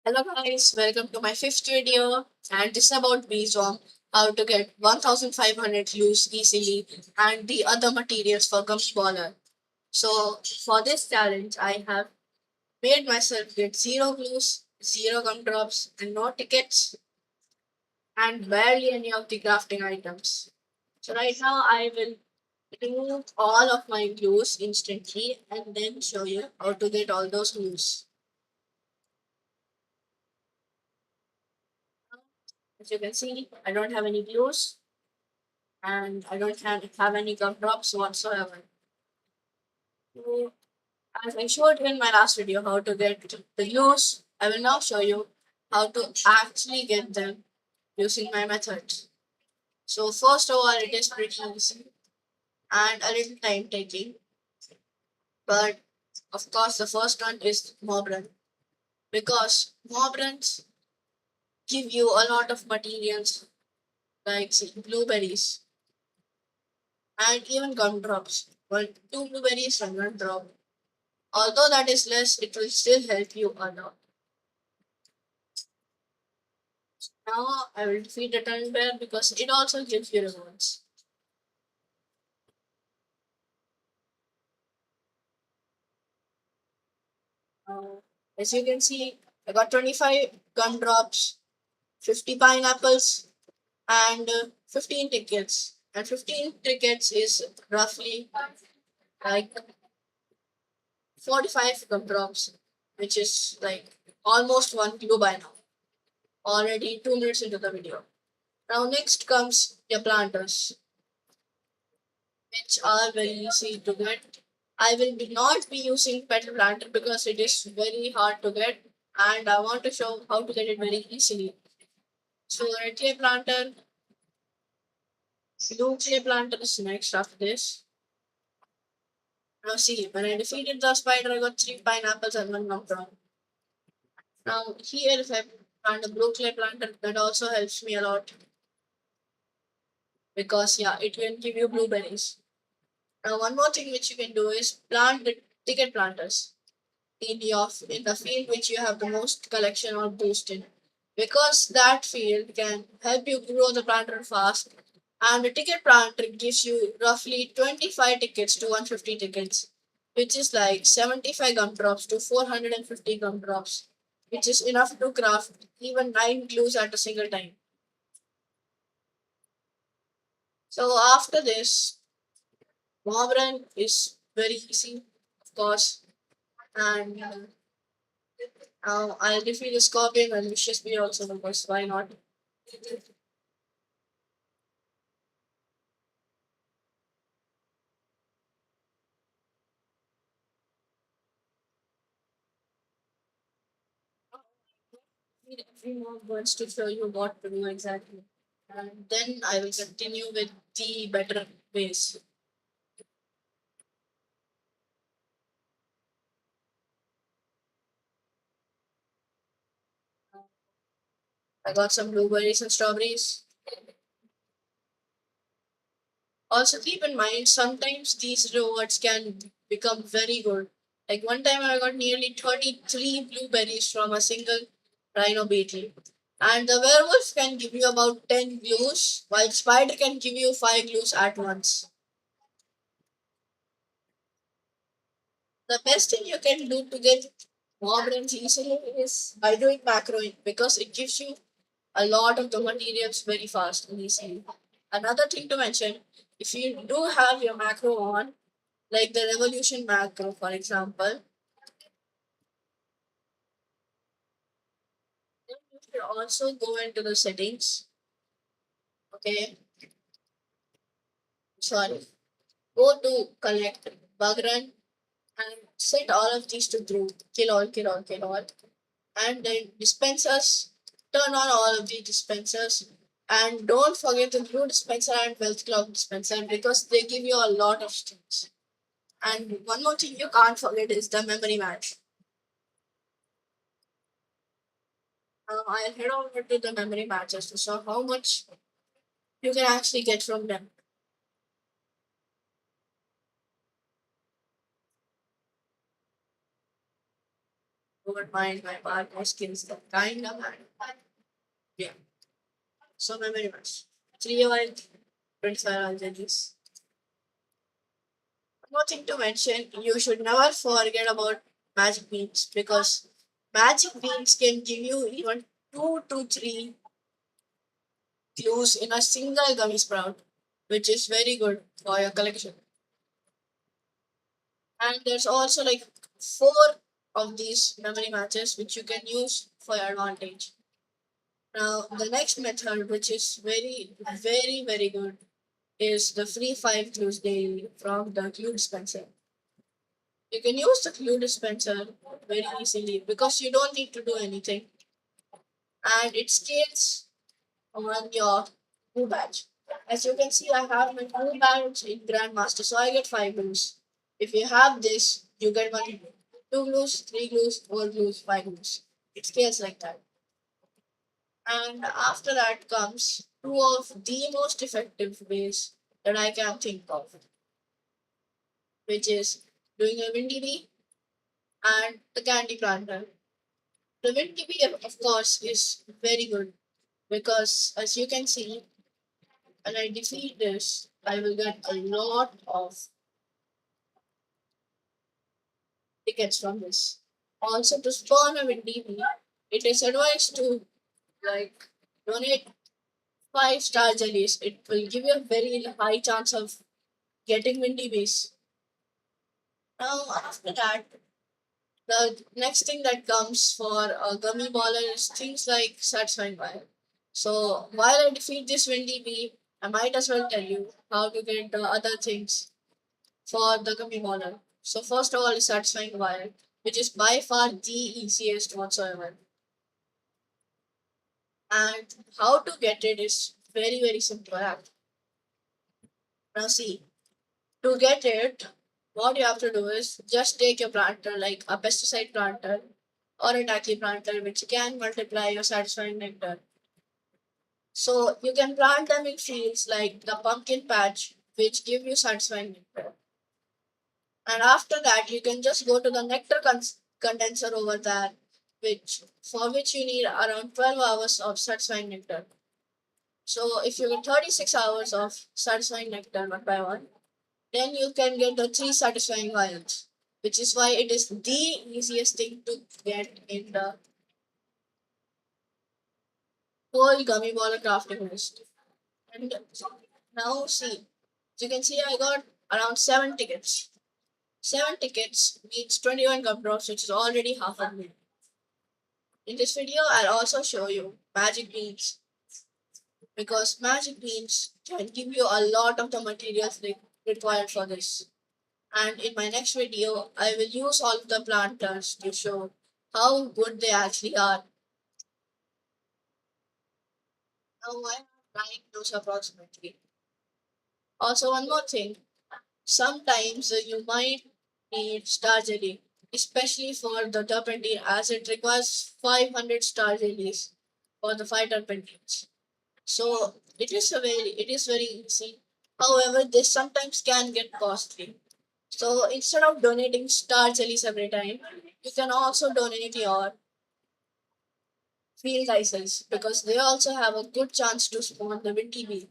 Hello guys, welcome to my fifth video and this is about BSOM, how to get 1500 glues easily and the other materials for gum baller. So for this challenge I have made myself get 0 glues, 0 gumdrops and no tickets and barely any of the crafting items. So right now I will remove all of my glues instantly and then show you how to get all those glues. As you can see, I don't have any glues and I don't have any gumdrops whatsoever. So, as I showed in my last video how to get the glues, I will now show you how to actually get them using my methods. So first of all, it is pretty easy and a little time taking, but of course the first one is mob run because mob runs give you a lot of materials like say, blueberries and even gumdrops. Well, two blueberries and one drop. Although that is less, it will still help you a lot. Now I will defeat the turn bear because it also gives you rewards. Uh, as you can see, I got 25 gumdrops, 50 pineapples, and 15 tickets. And 15 tickets is roughly like 45 gumdrops, which is like almost 1 kilo by now. Already 2 minutes into the video. Now next comes your planters, which are very easy to get. I will not be using petal planter because it is very hard to get and I want to show how to get it very easily. So red clay planter, blue clay planter is next after this. Now see, when I defeated the spider, I got 3 pineapples and 1 gumdrop. Now here if I plant a blue clay planter, that also helps me a lot because yeah, it will give you blueberries. Now one more thing which you can do is plant the ticket planters in the field which you have the most collection or boost in. Because that field can help you grow the planter fast and the ticket planter gives you roughly 25 tickets to 150 tickets, which is like 75 gumdrops to 450 gumdrops, which is enough to craft even 9 glues at a single time. So after this, mob run is very easy, of course, and I'll defeat the Scorpion and Vicious Bee also because why not? Need every more words to show you what to do exactly. And then I will continue with the better ways. I got some blueberries and strawberries. Also keep in mind sometimes these rewards can become very good. Like one time I got nearly 33 blueberries from a single rhino beetle. And the werewolf can give you about 10 glues, while spider can give you 5 glues at once. The best thing you can do to get mob runs easily is by doing macroing because it gives you a lot of the materials very fast and easily. Another thing to mention, if you do have your macro on, like the revolution macro for example, then you should also go into the settings. Okay, sorry. Go to collect bug run and set all of these to true. Kill all, kill all, kill all. And then dispensers, turn on all of the dispensers and don't forget the blue dispenser and wealth cloud dispenser because they give you a lot of things. And one more thing you can't forget is the memory match. I'll head over to the memory matches to show how much you can actually get from them. don't mind my parkour skills that kind of hand. Yeah. So memory verse. 3 of 25 jellies. One more thing to mention, you should never forget about magic beans because magic beans can give you even 2 to 3 clues in a single gummy sprout, which is very good for your collection. And there's also like 4 of these memory matches which you can use for your advantage. Now, the next method, which is very good, is the free 5 clues daily from the clue dispenser. You can use the clue dispenser very easily because you don't need to do anything and it scales on your clue badge. As you can see, I have my clue badge in Grandmaster, so I get 5 clues. If you have this, you get 2 clues, 3 clues, 4 clues, 5 clues. It scales like that. And after that comes 2 of the most effective ways that I can think of, which is doing a windy bee and the candy planter. The windy bee, of course, is very good because as you can see, when I defeat this, I will get a lot of tickets from this. Also, to spawn a windy bee, it is advised to like donate 5 star jellies. It will give you a very high chance of getting windy bees. Now, after that, the next thing that comes for a gummy baller is things like satisfying fire. So, while I defeat this windy bee, I might as well tell you how to get the other things for the gummy baller. So, first of all, is satisfying fire, which is by far the easiest whatsoever. And how to get it is very simple. Now, see, to get it, what you have to do is just take your planter, like a pesticide planter or a tacky planter, which can multiply your satisfying nectar. So you can plant them in fields like the pumpkin patch, which give you satisfying nectar. And after that, you can just go to the nectar condenser over there, which for which you need around 12 hours of satisfying nectar. So if you get 36 hours of satisfying nectar one by one, then you can get the 3 satisfying vials, which is why it is the easiest thing to get in the whole gummy baller crafting list. And now see, you can see I got around 7 tickets. 7 tickets means 21 gumdrops, which is already half a minute. In this video, I'll also show you magic beans because magic beans can give you a lot of the materials required for this. And in my next video, I will use all of the planters to show how good they actually are. Now I have 9 clues approximately. Also, one more thing. Sometimes you might need star jelly, especially for the turpentine, as it requires 500 star jellies for the 5 turpentines. So it is very easy. However, this sometimes can get costly. So instead of donating star jellies every time, you can also donate your field license because they also have a good chance to spawn the windy bee.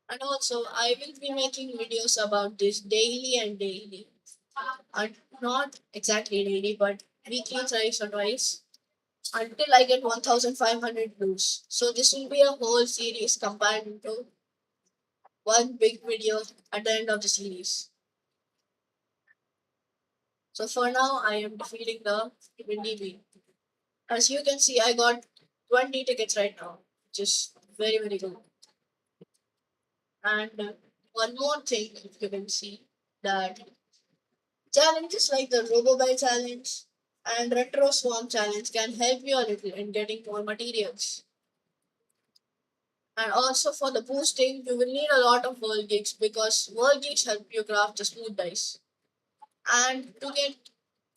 And also, I will be making videos about this daily. And not exactly daily, but weekly thrice or twice until I get 1500 views. So this will be a whole series combined into one big video at the end of the series. So for now, I am defeating the windy bee. As you can see, I got 20 tickets right now, which is very good. And one more thing, if you can see that challenges like the RoboBuy challenge and Retro Swarm challenge can help you a little in getting more materials. And also for the boosting, you will need a lot of world gigs because world gigs help you craft the smooth dice. And to get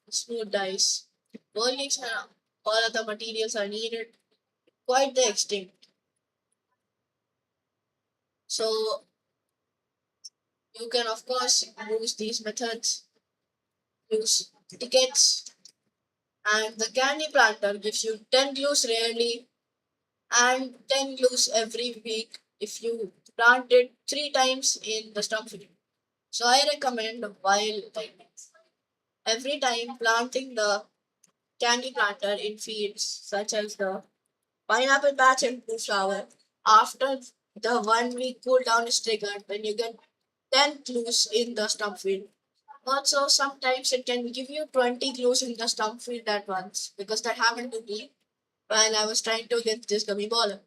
smooth dice, world gigs and all other materials are needed quite the extent. So you can of course use these methods, use tickets, and the candy planter gives you 10 clues rarely and 10 glues every week if you plant it 3 times in the stump field. So I recommend while like every time planting the candy planter in fields such as the pineapple patch and blue flower, after the 1 week cool down is triggered when you get 10 clues in the stump field. Also, sometimes it can give you 20 clues in the stump field at once because that happened to me while I was trying to get this gummy baller.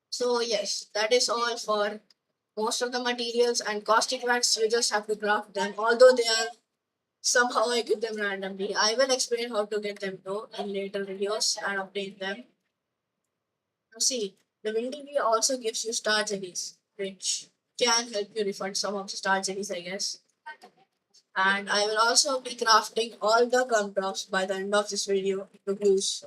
So yes, that is all for most of the materials and caustic wax. You just have to craft them. Although they are somehow I get them randomly. I will explain how to get them though in later videos and obtain them. Now see, the windy bee also gives you star jellies, which can help you refund some of the star jellies, I guess. And I will also be crafting all the gumdrops by the end of this video to use.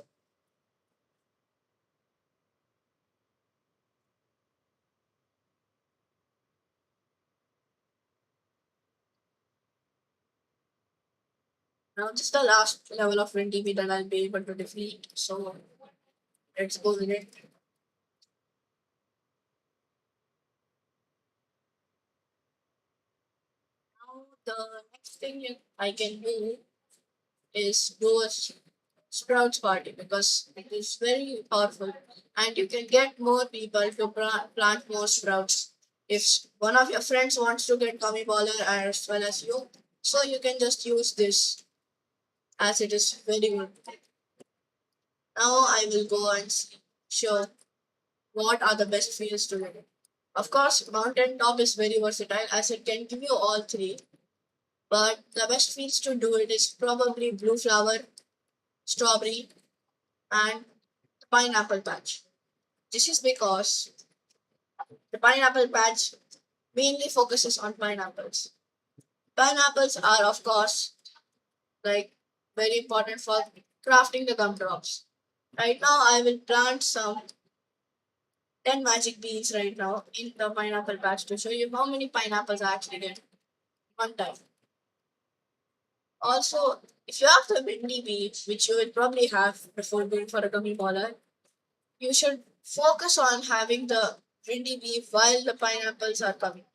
Now this is the last level of windy bee that I'll be able to defeat. So let's go with it. Now the next thing I can do is do a sprouts party because it is very powerful and you can get more people to plant more sprouts. If one of your friends wants to get gummy baller as well as you, so you can just use this as it is very good. Now I will go and show what are the best fields to get. Of course, mountain top is very versatile as it can give you all three, but the best fields to do it is probably blue flower, strawberry, and pineapple patch. This is because the pineapple patch mainly focuses on pineapples. Pineapples are, of course, like very important for crafting the gumdrops. Right now, I will plant some 10 magic beans right now in the pineapple patch to show you how many pineapples I actually get one time. Also, if you have the windy bee, which you will probably have before going for a gummy baller, you should focus on having the windy bee while the pineapples are coming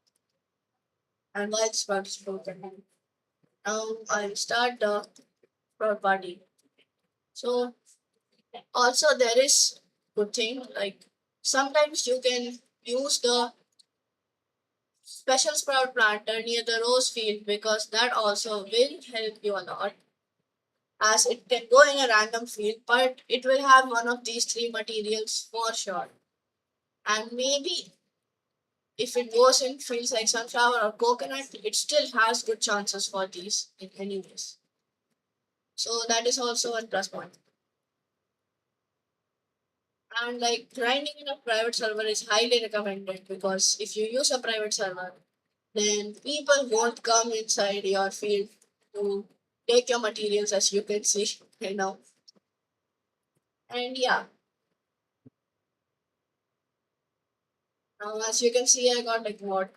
and while the sprout is broken. Now I'll start the sprout party. So also there is good thing like sometimes you can use the special sprout planter near the rose field because that also will help you a lot as it can go in a random field but it will have one of these three materials for sure and maybe if it goes in fields like sunflower or coconut it still has good chances for these in any ways, so that is also one plus point. And like grinding in a private server is highly recommended because if you use a private server then people won't come inside your field to take your materials as you can see right now. And yeah, now as you can see I got like what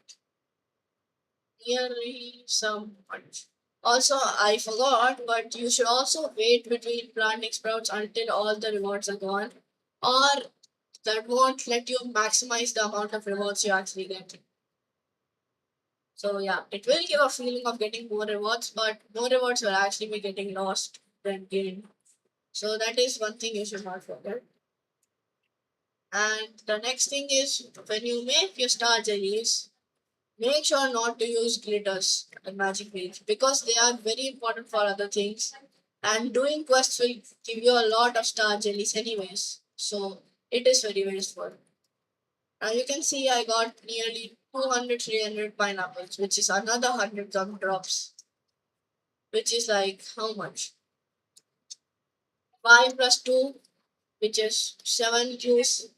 nearly some punch. Also, I forgot, but you should also wait between planting sprouts until all the rewards are gone, or that won't let you maximize the amount of rewards you actually get. So yeah, it will give a feeling of getting more rewards, but more rewards will actually be getting lost than gained. So that is one thing you should not forget. And the next thing is when you make your star jellies, make sure not to use glitters and magic beads because they are very important for other things. And doing quests will give you a lot of star jellies anyways. So it is very wasteful. Now you can see I got nearly 200, 300 pineapples, which is another 100 gumdrops, which is like how much? 5 plus 2, which is 7 juice,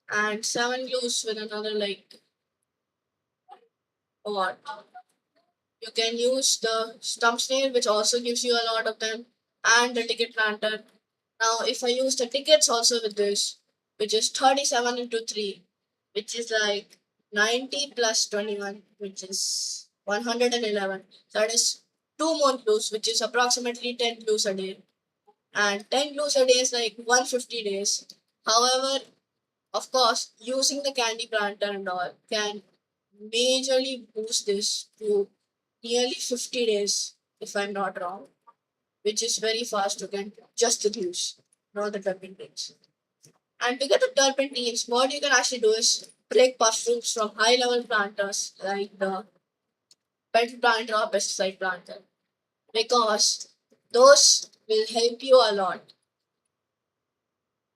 and 7 juice with another like what? You can use the stump snail, which also gives you a lot of them, and the ticket planter. Now, if I use the tickets also with this, which is 37 into 3, which is like 90 plus 21, which is 111. That is two more glues, which is approximately 10 glues a day. And 10 glues a day is like 150 days. However, of course, using the candy planter and all can majorly boost this to nearly 50 days, if I'm not wrong, which is very fast to get just the glues, not the turpentines. And to get the turpentines, what you can actually do is break mushrooms from high level planters like the pet planter or pesticide planter because those will help you a lot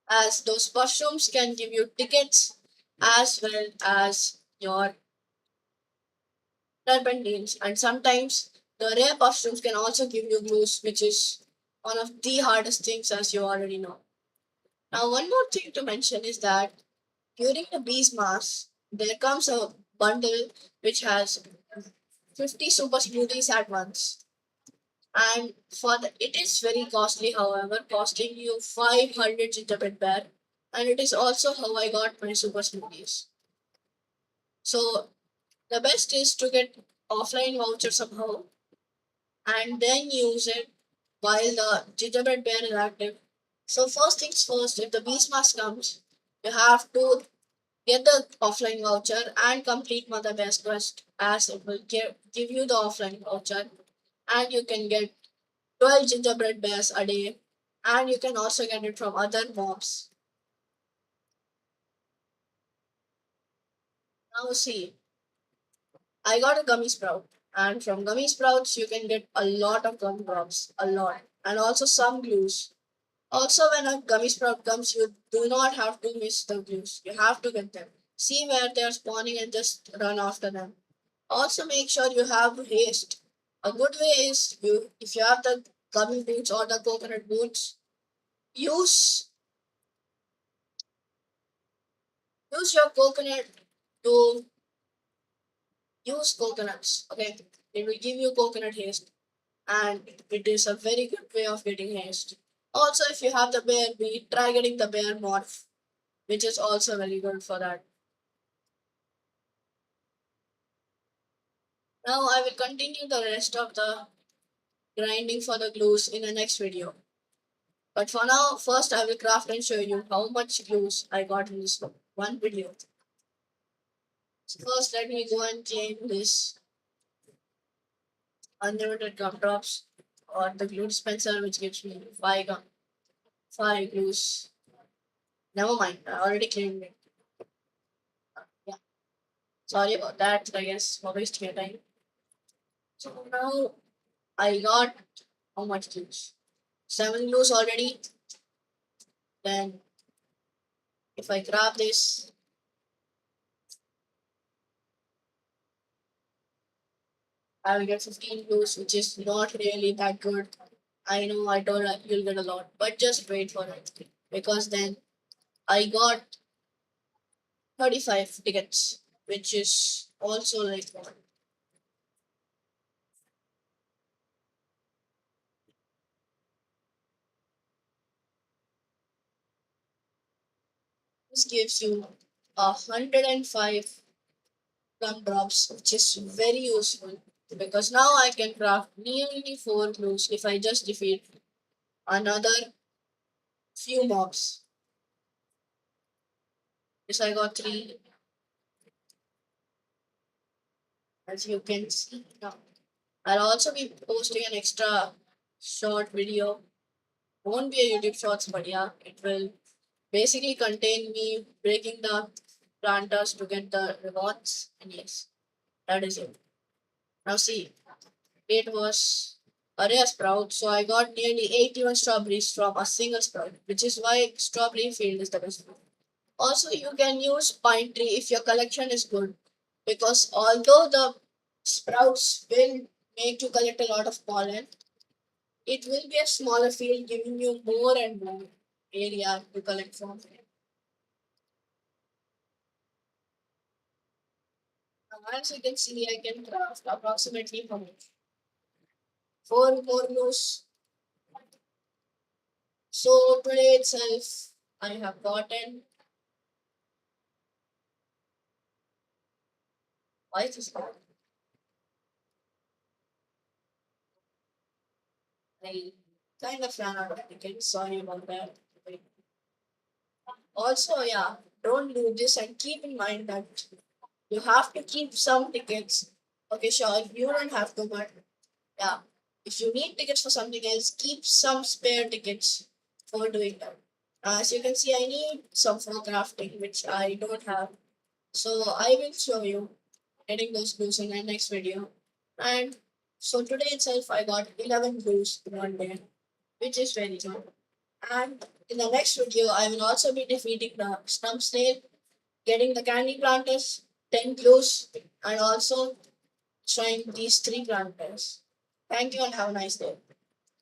as those mushrooms can give you tickets as well as your turpentines and sometimes the rare mushrooms can also give you glues which is one of the hardest things as you already know. Now one more thing to mention is that during the bees mass there comes a bundle which has 50 super smoothies at once and for the it is very costly however costing you 500 gingerbread bear and it is also how I got my super smoothies. So the best is to get offline voucher somehow and then use it while the gingerbread bear is active. So first things first, if the beast mask comes, you have to get the offline voucher and complete Mother Bear's quest as it will give you the offline voucher and you can get 12 gingerbread bears a day and you can also get it from other mobs. Now see, I got a gummy sprout and from gummy sprouts you can get a lot of gumdrops, a lot, and also some glues. Also, when a gummy sprout comes, you do not have to miss the glues. You have to get them. See where they are spawning and just run after them. Also, make sure you have haste. A good way is you if you have the gummy boots or the coconut boots, use use your coconut to use coconuts. Okay, it will give you coconut haste, and it is a very good way of getting haste. Also, if you have the bear beat, try getting the bear morph, which is also very good for that. Now I will continue the rest of the grinding for the glues in the next video. But for now, first I will craft and show you how much glues I got in this one video. So first let me go and claim this unlimited gumdrops or the glue dispenser which gives me 5 glues. Never mind, I already claimed it. Yeah, sorry about that, I guess for wasting your time. So now I got how much glues? 7 glues already. Then if I grab this, I will get 15 blues, which is not really that good. I know I told you'll get a lot, but just wait for it. Because then I got 35 tickets, which is also like this gives you 105 plum drops, which is very useful. Because now I can craft nearly 4 blues if I just defeat another few mobs. Yes, I got 3, as you can see now. I'll also be posting an extra short video. Won't be a YouTube shorts, but yeah, it will basically contain me breaking the planters to get the rewards. And yes, that is it. Now see, it was a rare sprout, so I got nearly 81 strawberries from a single sprout, which is why strawberry field is the best one. Also, you can use pine tree if your collection is good, because although the sprouts will make you collect a lot of pollen, it will be a smaller field giving you more and more area to collect from. Now, as you can see, I can craft approximately from 4 more rows. So today itself, I have gotten. Why is this hard? I kind of ran out of tickets. Sorry about that. Also, yeah, don't do this and keep in mind that you have to keep some tickets. Okay, sure, you don't have to, but yeah, if you need tickets for something else, keep some spare tickets for doing that. As you can see, I need some for crafting, which I don't have. So I will show you getting those blues in my next video. And so today itself, I got 11 blues in one day, which is very good. And in the next video, I will also be defeating the stump snail, getting the candy planters, 10 clues, and also trying these 3 planters. Thank you and have a nice day.